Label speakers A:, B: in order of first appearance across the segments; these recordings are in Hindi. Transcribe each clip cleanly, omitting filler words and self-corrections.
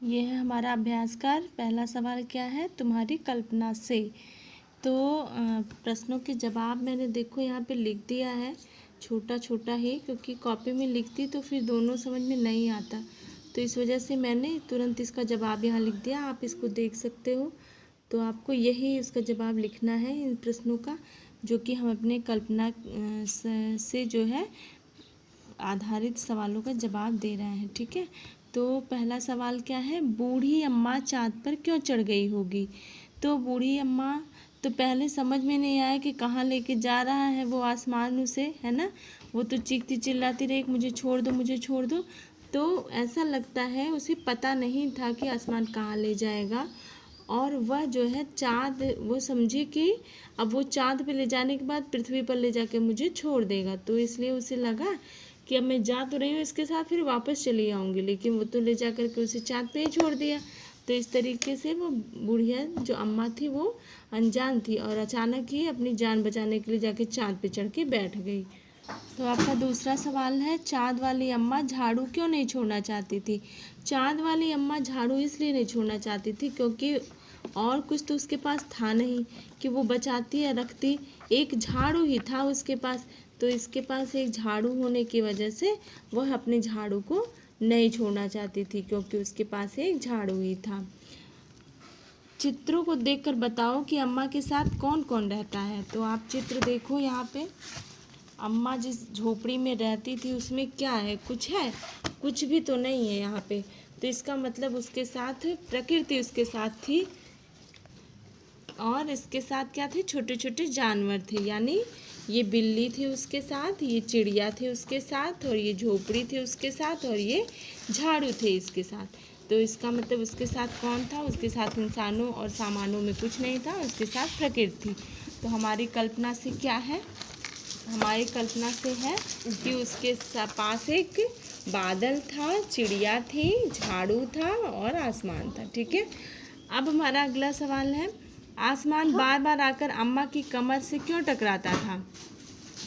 A: ये है हमारा अभ्यासकार। पहला सवाल क्या है, तुम्हारी कल्पना से। तो प्रश्नों के जवाब मैंने देखो यहाँ पे लिख दिया है, छोटा छोटा ही, क्योंकि कॉपी में लिखती तो फिर दोनों समझ में नहीं आता, तो इस वजह से मैंने तुरंत इसका जवाब यहाँ लिख दिया। आप इसको देख सकते हो। तो आपको यही उसका जवाब लिखना है इन प्रश्नों का, जो कि हम अपने कल्पना से जो है आधारित सवालों का जवाब दे रहे हैं। ठीक है। तो पहला सवाल क्या है, बूढ़ी अम्मा चाँद पर क्यों चढ़ गई होगी। तो बूढ़ी अम्मा, तो पहले समझ में नहीं आया कि कहाँ लेके जा रहा है वो आसमान उसे, है ना। वो तो चीखती चिल्लाती रही, मुझे छोड़ दो मुझे छोड़ दो। तो ऐसा लगता है उसे पता नहीं था कि आसमान कहाँ ले जाएगा, और वह जो है चाँद, वो समझी कि अब वो चाँद पे ले जाने के बाद पृथ्वी पर ले जाके मुझे छोड़ देगा, तो इसलिए उसे लगा कि अब मैं जा तो रही हूँ इसके साथ, फिर वापस चली आऊँगी, लेकिन वो तो ले जा कर के उसे चाँद पे ही छोड़ दिया। तो इस तरीके से वो बुढ़िया जो अम्मा थी वो अनजान थी, और अचानक ही अपनी जान बचाने के लिए जाके चाँद पे चढ़ के बैठ गई। तो आपका दूसरा सवाल है, चाँद वाली अम्मा झाड़ू क्यों नहीं छोड़ना चाहती थी। चाँद वाली अम्मा झाड़ू इसलिए नहीं छोड़ना चाहती थी क्योंकि और कुछ तो उसके पास था नहीं कि वो बचाती या रखती, एक झाड़ू ही था उसके पास। तो इसके पास एक झाड़ू होने की वजह से वह अपने झाड़ू को नहीं छोड़ना चाहती थी, क्योंकि उसके पास एक झाड़ू ही था। चित्रों को देखकर बताओ कि अम्मा के साथ कौन कौन रहता है। तो आप चित्र देखो यहाँ पे, अम्मा जिस झोपड़ी में रहती थी उसमें क्या है, कुछ है, कुछ भी तो नहीं है यहाँ पे। तो इसका मतलब उसके साथ प्रकृति उसके साथ थी, और इसके साथ क्या थे, छोटे छोटे जानवर थे, यानी ये बिल्ली थी उसके साथ, ये चिड़िया थी उसके साथ, और ये झोपड़ी थी उसके साथ, और ये झाड़ू थे इसके साथ। तो इसका मतलब उसके साथ कौन था, उसके साथ इंसानों और सामानों में कुछ नहीं था, उसके साथ प्रकृति थी। तो हमारी कल्पना से क्या है, हमारी कल्पना से है कि उसके पास एक बादल था, चिड़िया थी, झाड़ू था और आसमान था। ठीक है। अब हमारा अगला सवाल है, आसमान बार बार आकर अम्मा की कमर से क्यों टकराता था।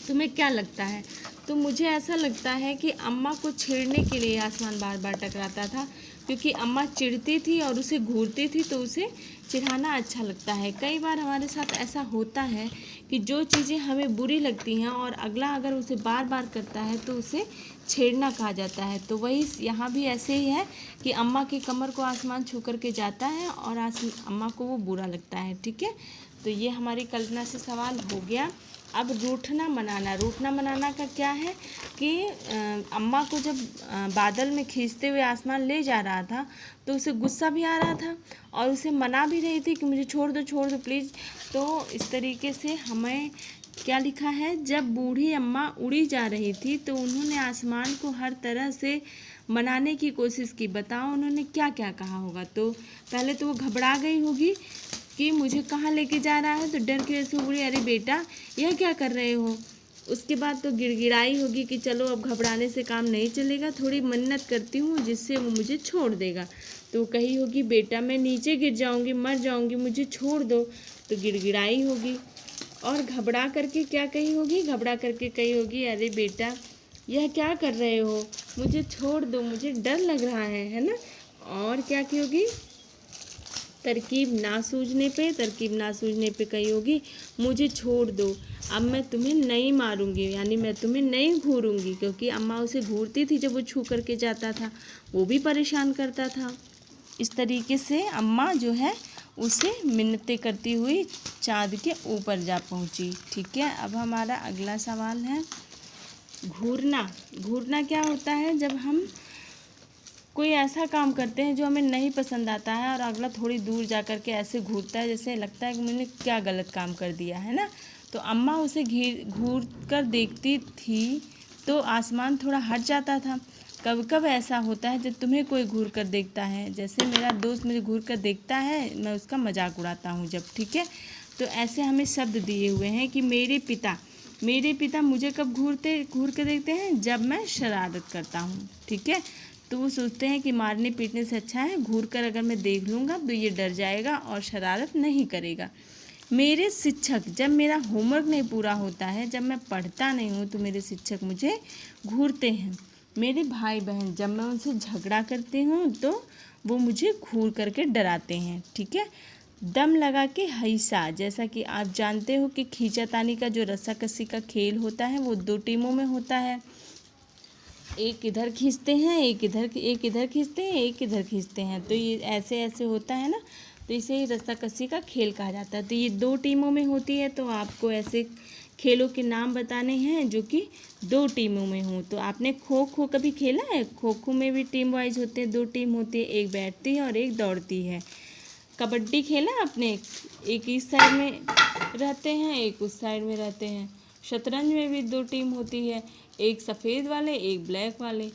A: तुम्हें क्या लगता है। तो मुझे ऐसा लगता है कि अम्मा को छेड़ने के लिए आसमान बार बार टकराता था, क्योंकि अम्मा चिढ़ती थी और उसे घूरती थी, तो उसे चिढ़ाना अच्छा लगता है। कई बार हमारे साथ ऐसा होता है कि जो चीज़ें हमें बुरी लगती हैं और अगला अगर उसे बार बार करता है तो उसे छेड़ना कहा जाता है। तो वही यहाँ भी ऐसे ही है कि अम्मा की कमर को आसमान छू करके जाता है और अम्मा को वो बुरा लगता है। ठीक है। तो ये हमारी कल्पना से सवाल हो गया। अब रूठना मनाना, रूठना मनाना का क्या है कि अम्मा को जब बादल में खींचते हुए आसमान ले जा रहा था तो उसे गुस्सा भी आ रहा था और उसे मना भी रही थी कि मुझे छोड़ दो प्लीज़। तो इस तरीके से हमें क्या लिखा है, जब बूढ़ी अम्मा उड़ी जा रही थी तो उन्होंने आसमान को हर तरह से मनाने की कोशिश की। बताओ उन्होंने क्या क्या कहा होगा। तो पहले तो वो घबरा गई होगी कि मुझे कहाँ लेके जा रहा है, तो डर की वजह से बोली अरे बेटा यह क्या कर रहे हो। उसके बाद तो गिड़गिड़ाई होगी कि चलो अब घबराने से काम नहीं चलेगा, थोड़ी मन्नत करती हूँ जिससे वो मुझे छोड़ देगा। तो कही होगी बेटा मैं नीचे गिर जाऊँगी, मर जाऊँगी, मुझे छोड़ दो। तो गिड़गिड़ाई होगी। और घबरा करके क्या कही होगी, घबरा करके कही होगी अरे बेटा यह क्या कर रहे हो, मुझे छोड़ दो, मुझे डर लग रहा है ना। और क्या की होगी, तरकीब ना सूझने पे कही होगी मुझे छोड़ दो, अब मैं तुम्हें नहीं मारूंगी, यानी मैं तुम्हें नहीं घूरूंगी, क्योंकि अम्मा उसे घूरती थी जब वो छू करके जाता था, वो भी परेशान करता था। इस तरीके से अम्मा जो है उसे मिन्नतें करती हुई चाँद के ऊपर जा पहुंची। ठीक है। अब हमारा अगला सवाल है, घूरना। घूरना क्या होता है, जब हम कोई ऐसा काम करते हैं जो हमें नहीं पसंद आता है और अगला थोड़ी दूर जा कर के ऐसे घूरता है जैसे लगता है कि मैंने क्या गलत काम कर दिया है ना। तो अम्मा उसे घूर कर देखती थी तो आसमान थोड़ा हट जाता था। कब कब ऐसा होता है जब तुम्हें कोई घूर कर देखता है, जैसे मेरा दोस्त मुझे घूर कर देखता है, मैं उसका मजाक उड़ाता हूँ जब। ठीक है। तो ऐसे हमें शब्द दिए हुए हैं कि मेरे पिता मुझे कब घूर के देखते हैं, जब मैं शरारत करता हूँ। ठीक है। तो वो सोचते हैं कि मारने पीटने से अच्छा है घूर कर अगर मैं देख लूँगा तो ये डर जाएगा और शरारत नहीं करेगा। मेरे शिक्षक, जब मेरा होमवर्क नहीं पूरा होता है, जब मैं पढ़ता नहीं हूँ तो मेरे शिक्षक मुझे घूरते हैं। मेरे भाई बहन, जब मैं उनसे झगड़ा करती हूँ तो वो मुझे घूर करके डराते हैं। ठीक है। दम लगा के हैसा, जैसा कि आप जानते हो कि खींचातानी का जो रस्साकसी का खेल होता है वो 2 टीमों में होता है। एक इधर खींचते हैं, एक इधर खींचते हैं, एक इधर खींचते हैं। तो ये ऐसे ऐसे होता है ना, तो इसे ही रस्साकसी का खेल कहा जाता है। तो ये 2 टीमों में होती है। तो आपको ऐसे खेलों के नाम बताने हैं जो कि 2 टीमों में हो। तो आपने खो खो कभी खेला है? खो खो में भी टीम वाइज होते हैं, 2 टीम होती है, एक बैठती है और एक दौड़ती है। कबड्डी खेला आपने? एक इस साइड में रहते हैं, एक उस साइड में रहते हैं। शतरंज में भी 2 टीम होती है, एक सफ़ेद वाले, एक ब्लैक वाले।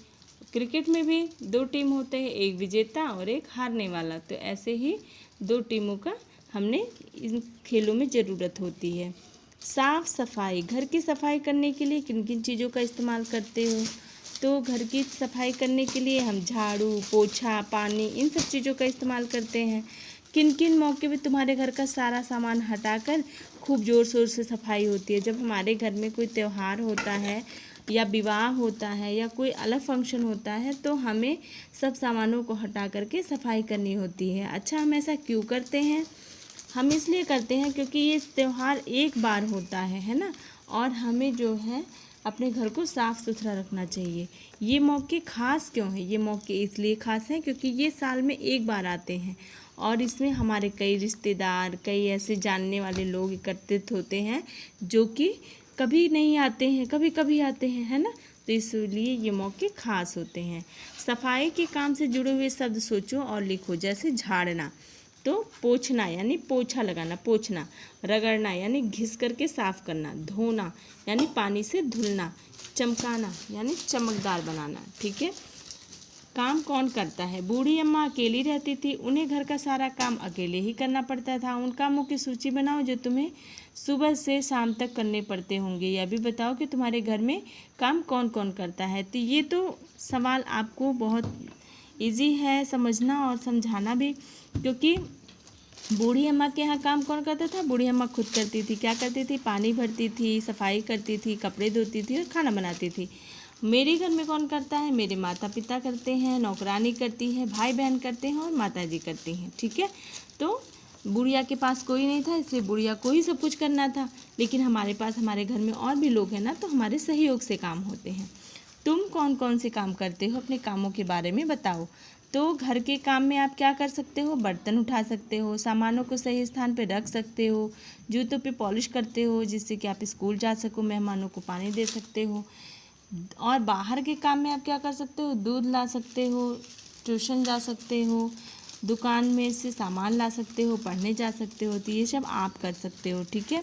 A: क्रिकेट में भी 2 टीम होते हैं, एक विजेता और एक हारने वाला। तो ऐसे ही 2 टीमों का हमने इन खेलों में ज़रूरत होती है। साफ़ सफाई, घर की सफाई करने के लिए किन किन चीज़ों का इस्तेमाल करते हो? तो घर की सफाई करने के लिए हम झाड़ू, पोछा, पानी, इन सब चीज़ों का इस्तेमाल करते हैं। किन किन मौके पे तुम्हारे घर का सारा सामान हटाकर खूब ज़ोर शोर से सफाई होती है? जब हमारे घर में कोई त्यौहार होता है या विवाह होता है या कोई अलग फंक्शन होता है तो हमें सब सामानों को हटा करके सफाई करनी होती है। अच्छा, हम ऐसा क्यों करते हैं? हम इसलिए करते हैं क्योंकि ये त्यौहार एक बार होता है ना, और हमें जो है अपने घर को साफ़ सुथरा रखना चाहिए। ये मौके ख़ास क्यों हैं? ये मौके इसलिए ख़ास हैं क्योंकि ये साल में एक बार आते हैं और इसमें हमारे कई रिश्तेदार, कई ऐसे जानने वाले लोग एकत्रित होते हैं जो कि कभी नहीं आते हैं, कभी कभी आते हैं, है ना। तो इसलिए ये मौके ख़ास होते हैं। सफाई के काम से जुड़े हुए शब्द सोचो और लिखो। जैसे झाड़ना, तो पोंछना यानी पोछा लगाना, पोंछना। रगड़ना यानी घिस करके साफ करना। धोना यानी पानी से धुलना। चमकाना यानी चमकदार बनाना। ठीक है। काम कौन करता है? बूढ़ी अम्मा अकेली रहती थी, उन्हें घर का सारा काम अकेले ही करना पड़ता था। उन कामों की सूची बनाओ जो तुम्हें सुबह से शाम तक करने पड़ते होंगे। यह भी बताओ कि तुम्हारे घर में काम कौन कौन करता है। तो ये तो सवाल आपको बहुत इजी है समझना और समझाना भी, क्योंकि बूढ़ी अम्मा के यहाँ काम कौन करता था? बूढ़ी अम्मा खुद करती थी। क्या करती थी? पानी भरती थी, सफाई करती थी, कपड़े धोती थी और खाना बनाती थी। मेरे घर में कौन करता है? मेरे माता पिता करते हैं, नौकरानी करती है, भाई बहन करते हैं और माता जी करती हैं। ठीक है। तो बुढ़िया के पास कोई नहीं था, इसलिए बुढ़िया को ही सब कुछ करना था। लेकिन हमारे पास हमारे घर में और भी लोग हैं ना, तो हमारे सहयोग से काम होते हैं। तुम कौन कौन से काम करते हो? अपने कामों के बारे में बताओ। तो घर के काम में आप क्या कर सकते हो? बर्तन उठा सकते हो, सामानों को सही स्थान पर रख सकते हो, जूतों पे पॉलिश करते हो जिससे कि आप स्कूल जा सको, मेहमानों को पानी दे सकते हो। और बाहर के काम में आप क्या कर सकते हो? दूध ला सकते हो, ट्यूशन जा सकते हो, दुकान में से सामान ला सकते हो, पढ़ने जा सकते हो। तो ये सब आप कर सकते हो। ठीक है।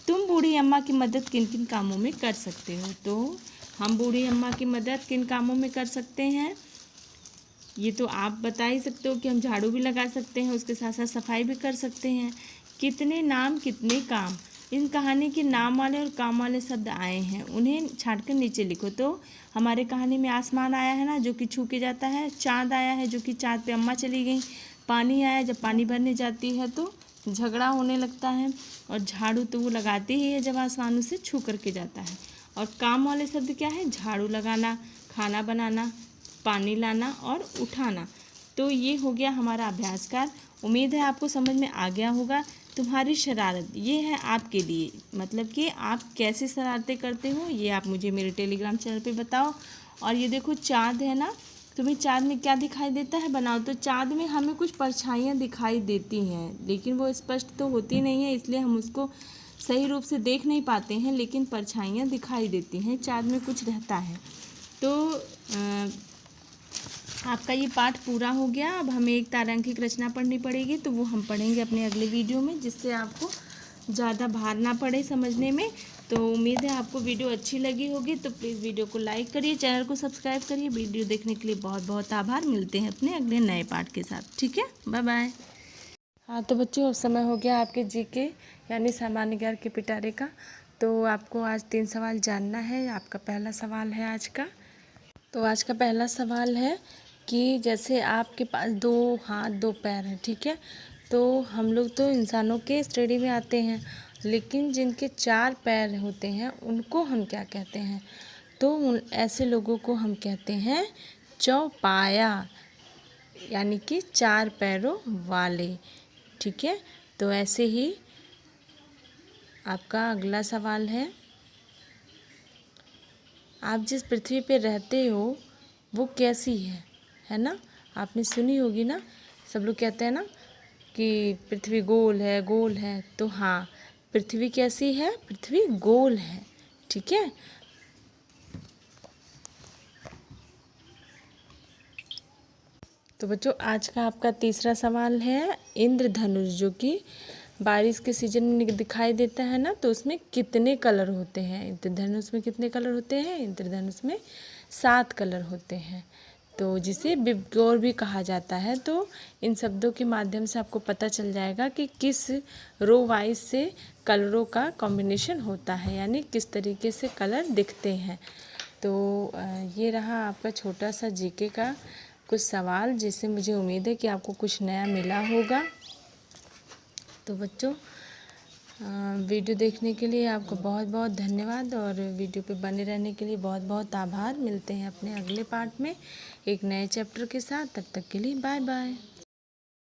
A: तुम बूढ़ी अम्मा की मदद किन किन कामों में कर सकते हो? तो हम बूढ़ी अम्मा की मदद किन कामों में कर सकते हैं? ये तो आप बता ही सकते हो कि हम झाड़ू भी लगा सकते हैं, उसके साथ साथ सफाई भी कर सकते हैं। कितने नाम कितने काम, इन कहानी के नाम वाले और काम वाले शब्द आए हैं, उन्हें छांट कर नीचे लिखो। तो हमारे कहानी में आसमान आया है ना, जो कि छू के जाता है। चाँद आया है, जो कि चाँद पे अम्मा चली गई। पानी आया, जब पानी भरने जाती है तो झगड़ा होने लगता है। और झाड़ू तो वो लगाती ही है जब आसमान उसे छू करके जाता है। और काम वाले शब्द क्या है? झाड़ू लगाना, खाना बनाना, पानी लाना और उठाना। तो ये हो गया हमारा अभ्यासकार। उम्मीद है आपको समझ में आ गया होगा। तुम्हारी शरारत ये है आपके लिए, मतलब कि आप कैसे शरारतें करते हो ये आप मुझे मेरे टेलीग्राम चैनल पे बताओ। और ये देखो चाँद है ना, तुम्हें चाँद में क्या दिखाई देता है? बनाओ। तो चाँद में हमें कुछ परछाइयाँ दिखाई देती हैं, लेकिन वो स्पष्ट तो होती नहीं है, इसलिए हम उसको सही रूप से देख नहीं पाते हैं, लेकिन परछाइयाँ दिखाई देती हैं। चाँद में कुछ रहता है। तो आपका ये पाठ पूरा हो गया। अब हमें एक तारांकित रचना पढ़नी पड़ेगी, तो वो हम पढ़ेंगे अपने अगले वीडियो में, जिससे आपको ज़्यादा भार ना पड़े समझने में। तो उम्मीद है आपको वीडियो अच्छी लगी होगी। तो प्लीज़ वीडियो को लाइक करिए, चैनल को सब्सक्राइब करिए। वीडियो देखने के लिए बहुत बहुत आभार। मिलते हैं अपने अगले नए पाठ के साथ। ठीक है, बाय बाय। हाँ तो बच्चों, अब समय हो गया आपके जीके यानी सामान्य ज्ञान के पिटारे का। तो आपको आज 3 सवाल जानना है। आपका पहला सवाल है आज का। तो आज का पहला सवाल है कि जैसे आपके पास 2 हाथ 2 पैर हैं, ठीक है। तो हम लोग तो इंसानों के श्रेणी में आते हैं, लेकिन जिनके 4 पैर होते हैं उनको हम क्या कहते हैं? तो ऐसे लोगों को हम कहते हैं चौपाया। यानी कि 4 पैरों वाले। ठीक है, तो ऐसे ही आपका अगला सवाल है, आप जिस पृथ्वी पे रहते हो वो कैसी है ना? आपने सुनी होगी ना, सब लोग कहते हैं ना कि पृथ्वी गोल है, गोल है। तो हाँ, पृथ्वी कैसी है? पृथ्वी गोल है। ठीक है, तो बच्चों आज का आपका तीसरा सवाल है, इंद्रधनुष जो कि बारिश के सीजन में दिखाई देता है ना, तो उसमें कितने कलर होते हैं? इंद्रधनुष में कितने कलर होते हैं? इंद्रधनुष में 7 कलर होते हैं, तो जिसे बिबगौर भी कहा जाता है। तो इन शब्दों के माध्यम से आपको पता चल जाएगा कि किस रो वाइज से कलरों का कॉम्बिनेशन होता है, यानी किस तरीके से कलर दिखते हैं। तो ये रहा आपका छोटा सा जीके का कुछ सवाल, जिससे मुझे उम्मीद है कि आपको कुछ नया मिला होगा। तो बच्चों वीडियो देखने के लिए आपको बहुत बहुत धन्यवाद, और वीडियो पे बने रहने के लिए बहुत बहुत आभार। मिलते हैं अपने अगले पार्ट में एक नए चैप्टर के साथ, तब तक के लिए बाय बाय।